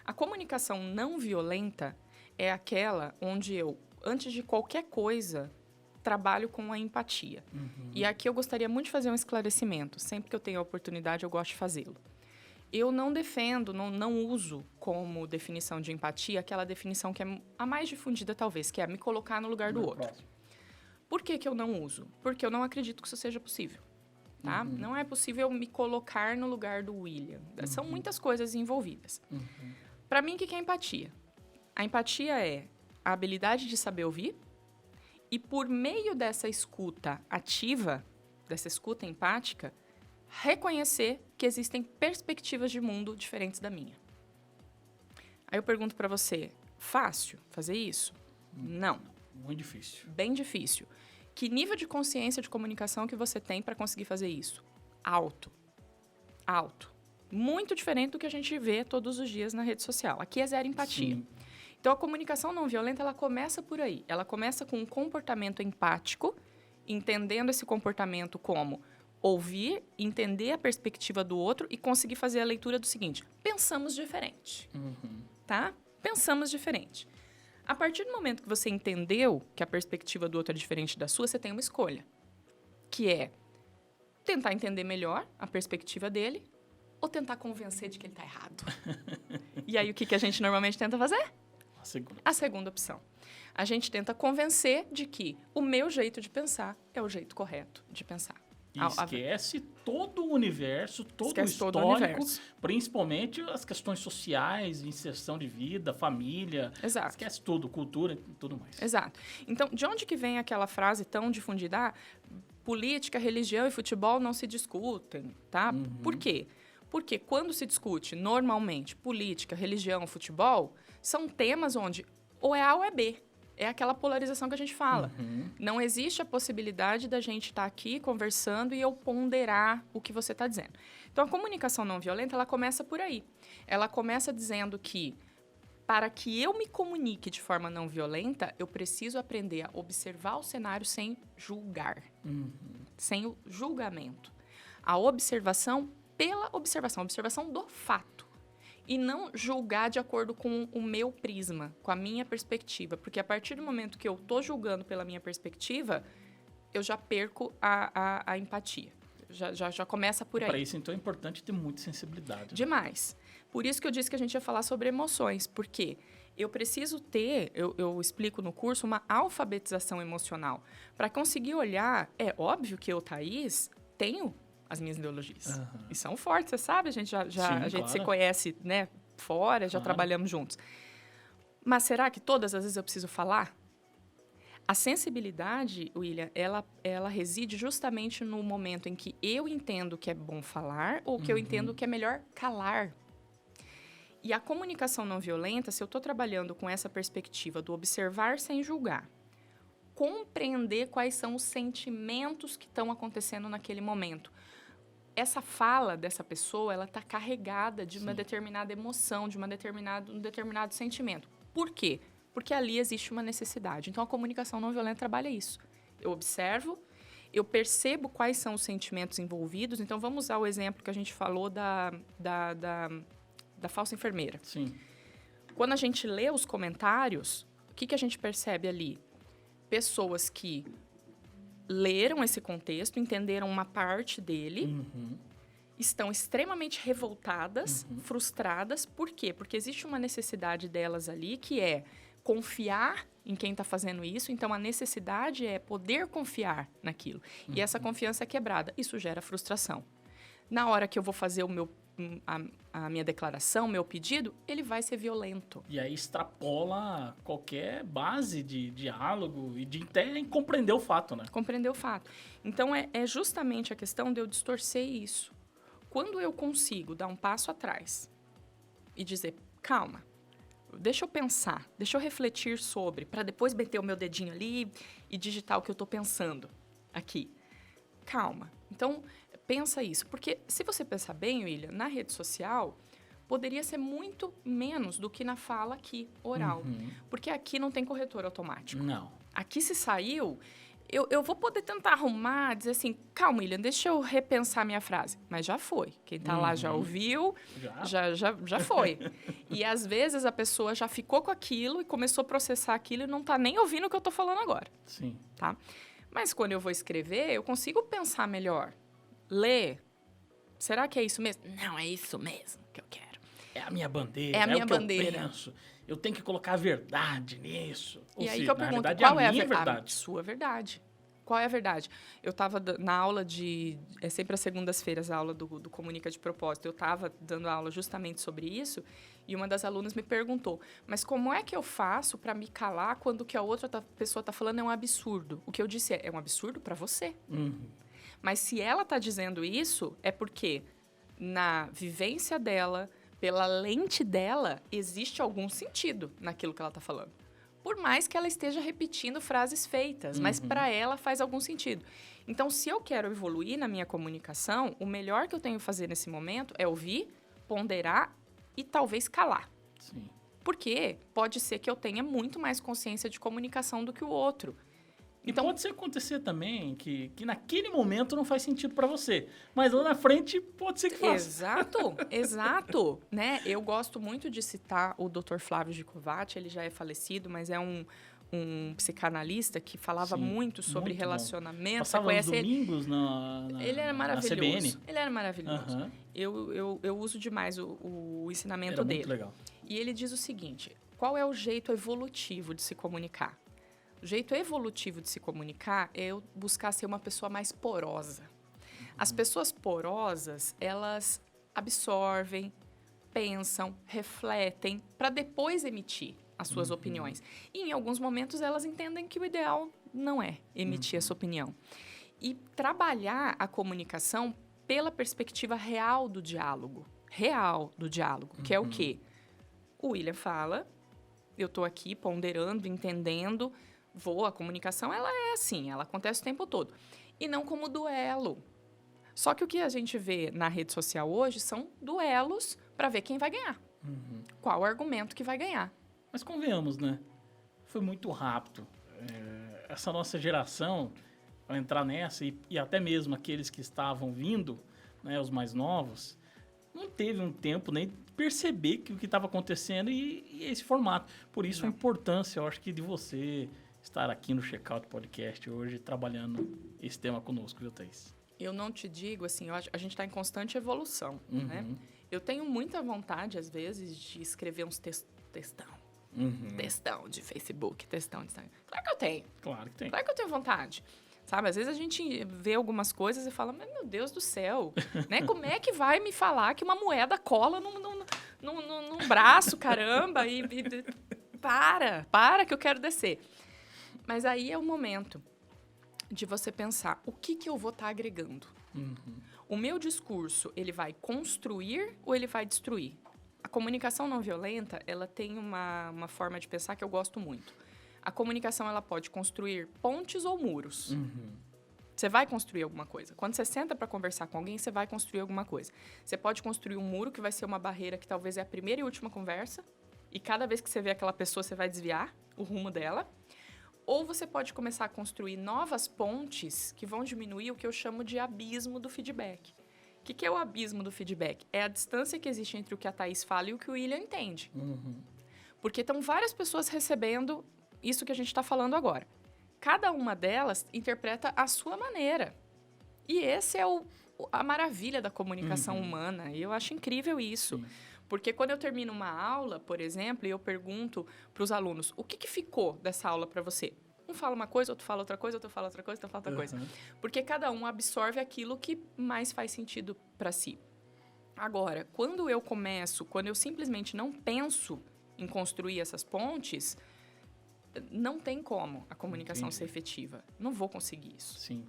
A comunicação não violenta é aquela onde eu, antes de qualquer coisa, trabalho com a empatia. E aqui eu gostaria muito de fazer um esclarecimento. Sempre que eu tenho a oportunidade, eu gosto de fazê-lo. Eu não defendo, não uso como definição de empatia aquela definição que é a mais difundida, talvez, que é me colocar no lugar do outro. Por que que eu não uso? Porque eu não acredito que isso seja possível. Tá? Não é possível me colocar no lugar do William. São muitas coisas envolvidas. Para mim, o que é empatia? A empatia é a habilidade de saber ouvir e, por meio dessa escuta ativa, dessa escuta empática, reconhecer que existem perspectivas de mundo diferentes da minha. Aí eu pergunto para você, fácil fazer isso? Não. Muito difícil. Bem difícil. Que nível de consciência de comunicação que você tem para conseguir fazer isso? Alto. Alto. Muito diferente do que a gente vê todos os dias na rede social. Aqui é zero empatia. Sim. Então, a comunicação não violenta, ela começa por aí. Ela começa com um comportamento empático, entendendo esse comportamento como ouvir, entender a perspectiva do outro e conseguir fazer a leitura do seguinte: pensamos diferente, tá? Pensamos diferente. A partir do momento que você entendeu que a perspectiva do outro é diferente da sua, você tem uma escolha, que é tentar entender melhor a perspectiva dele ou tentar convencer de que ele está errado. E aí, o que a gente normalmente tenta fazer? A segunda opção. A gente tenta convencer de que o meu jeito de pensar é o jeito correto de pensar. E esquece todo o universo, todo o Esquece todo o histórico, universo. Principalmente as questões sociais, inserção de vida, família. Exato. Esquece tudo, cultura e tudo mais. Exato. Então, de onde que vem aquela frase tão difundida? Política, religião e futebol não se discutem, tá? Por quê? Porque quando se discute, normalmente, política, religião, futebol, são temas onde ou é A ou é B. É aquela polarização que a gente fala. Não existe a possibilidade da gente estar aqui conversando e eu ponderar o que você está dizendo. Então, a comunicação não violenta, ela começa por aí. Ela começa dizendo que, para que eu me comunique de forma não violenta, eu preciso aprender a observar o cenário sem julgar. Sem o julgamento. A observação pela observação. A observação do fato. E não julgar de acordo com o meu prisma, com a minha perspectiva. Porque a partir do momento que eu estou julgando pela minha perspectiva, eu já perco a empatia. Já começa por aí. Para isso, então, é importante ter muita sensibilidade. Demais. Por isso que eu disse que a gente ia falar sobre emoções. Porque eu preciso ter, eu explico no curso, uma alfabetização emocional. Para conseguir olhar, é óbvio que eu, Thaís, tenho as minhas ideologias. E são fortes, você sabe? A gente Sim, a gente claro. se conhece, né, fora, já trabalhamos juntos. Mas será que todas as vezes eu preciso falar? A sensibilidade, William, ela reside justamente no momento em que eu entendo que é bom falar ou que eu entendo que é melhor calar. E a comunicação não violenta, se eu estou trabalhando com essa perspectiva do observar sem julgar, compreender quais são os sentimentos que estão acontecendo naquele momento. Essa fala dessa pessoa, ela está carregada de uma determinada emoção, de um determinado sentimento. Por quê? Porque ali existe uma necessidade. Então, a comunicação não violenta trabalha isso. Eu observo, eu percebo quais são os sentimentos envolvidos. Então, vamos usar o exemplo que a gente falou da falsa enfermeira. Sim. Quando a gente lê os comentários, o que a gente percebe ali? Pessoas que leram esse contexto, entenderam uma parte dele, estão extremamente revoltadas, frustradas. Por quê? Porque existe uma necessidade delas ali que é confiar em quem está fazendo isso. Então, a necessidade é poder confiar naquilo. E essa confiança é quebrada. Isso gera frustração. Na hora que eu vou fazer a minha declaração, meu pedido, ele vai ser violento. E aí extrapola qualquer base de diálogo e de até compreender o fato, né? Compreender o fato. Então, é justamente a questão de eu distorcer isso. Quando eu consigo dar um passo atrás e dizer, calma, deixa eu pensar, deixa eu refletir sobre, para depois meter o meu dedinho ali e digitar o que eu estou pensando aqui. Calma. Então, pensa isso. Porque se você pensar bem, William, na rede social, poderia ser muito menos do que na fala aqui, oral. Porque aqui não tem corretor automático. Não. Aqui se saiu, eu vou poder tentar arrumar, dizer assim, calma, William, deixa eu repensar minha frase. Mas já foi. Quem tá lá já ouviu, já foi. E às vezes a pessoa já ficou com aquilo e começou a processar aquilo e não tá nem ouvindo o que eu tô falando agora. Sim. Tá? Mas quando eu vou escrever, eu consigo pensar melhor. Ler. Será que é isso mesmo? Não, é isso mesmo que eu quero. É a minha bandeira. É a minha o que bandeira. Eu penso. Eu tenho que colocar a verdade nisso. E Ou aí seja, que eu na pergunto, verdade, qual é a minha verdade? verdade? A sua verdade. Qual é a verdade? Eu estava na aula de... É sempre às segundas-feiras a aula do Comunica de Propósito. Eu estava dando aula justamente sobre isso e uma das alunas me perguntou, mas como é que eu faço para me calar quando o que a outra pessoa está falando é um absurdo? O que eu disse é um absurdo para você. Mas se ela está dizendo isso, é porque na vivência dela, pela lente dela, existe algum sentido naquilo que ela está falando. Por mais que ela esteja repetindo frases feitas, mas para ela faz algum sentido. Então, se eu quero evoluir na minha comunicação, o melhor que eu tenho que fazer nesse momento é ouvir, ponderar e talvez calar. Sim. Porque pode ser que eu tenha muito mais consciência de comunicação do que o outro. Então, pode ser acontecer também que naquele momento não faz sentido para você, mas lá na frente pode ser que faça. Exato. Né? Eu gosto muito de citar o Dr. Flávio Gicovati, ele já é falecido, mas é um psicanalista que falava muito sobre muito relacionamento. Passava os domingos na Ele era maravilhoso. Na CBN. Ele era maravilhoso. Eu uso demais o ensinamento dele. Muito legal. E ele diz o seguinte, qual é o jeito evolutivo de se comunicar? O jeito evolutivo de se comunicar é eu buscar ser uma pessoa mais porosa. As pessoas porosas, elas absorvem, pensam, refletem, para depois emitir as suas opiniões. E em alguns momentos elas entendem que o ideal não é emitir essa opinião. E trabalhar a comunicação pela perspectiva real do diálogo. Que é o quê? O William fala, eu estou aqui ponderando, entendendo... A comunicação, ela é assim, ela acontece o tempo todo. E não como duelo. Só que o que a gente vê na rede social hoje são duelos para ver quem vai ganhar. Qual argumento que vai ganhar. Mas convenhamos, né? Foi muito rápido. Essa nossa geração, ao entrar nessa, e até mesmo aqueles que estavam vindo, né, os mais novos, não teve um tempo nem perceber que o que estava acontecendo e esse formato. Por isso a importância, eu acho que de você... estar aqui no Checkout Podcast hoje, trabalhando esse tema conosco, viu, Thaís? Eu não te digo, assim, a gente está em constante evolução, né? Eu tenho muita vontade, às vezes, de escrever uns textão. Textão de Facebook, textão de Instagram. Claro que eu tenho. Claro que tem. Claro que eu tenho vontade. Sabe, às vezes a gente vê algumas coisas e fala, mas meu Deus do céu, né? Como é que vai me falar que uma moeda cola num braço, caramba? Para que eu quero descer. Mas aí é o momento de você pensar, o que eu vou estar agregando? O meu discurso, ele vai construir ou ele vai destruir? A comunicação não violenta, ela tem uma forma de pensar que eu gosto muito. A comunicação, ela pode construir pontes ou muros. Você vai construir alguma coisa. Quando você senta para conversar com alguém, você vai construir alguma coisa. Você pode construir um muro que vai ser uma barreira que talvez é a primeira e última conversa, e cada vez que você vê aquela pessoa, você vai desviar o rumo dela. Ou você pode começar a construir novas pontes que vão diminuir o que eu chamo de abismo do feedback. O que é o abismo do feedback? É a distância que existe entre o que a Thaís fala e o que o William entende. Porque estão várias pessoas recebendo isso que a gente está falando agora. Cada uma delas interpreta a sua maneira. E esse é a maravilha da comunicação humana. E eu acho incrível isso. Sim. Porque quando eu termino uma aula, por exemplo, e eu pergunto para os alunos, o que ficou dessa aula para você? Um fala uma coisa, outro fala outra coisa, outro fala outra coisa, outro fala outra coisa. Porque cada um absorve aquilo que mais faz sentido para si. Agora, quando eu simplesmente não penso em construir essas pontes, não tem como a comunicação ser efetiva. Não vou conseguir isso. Sim.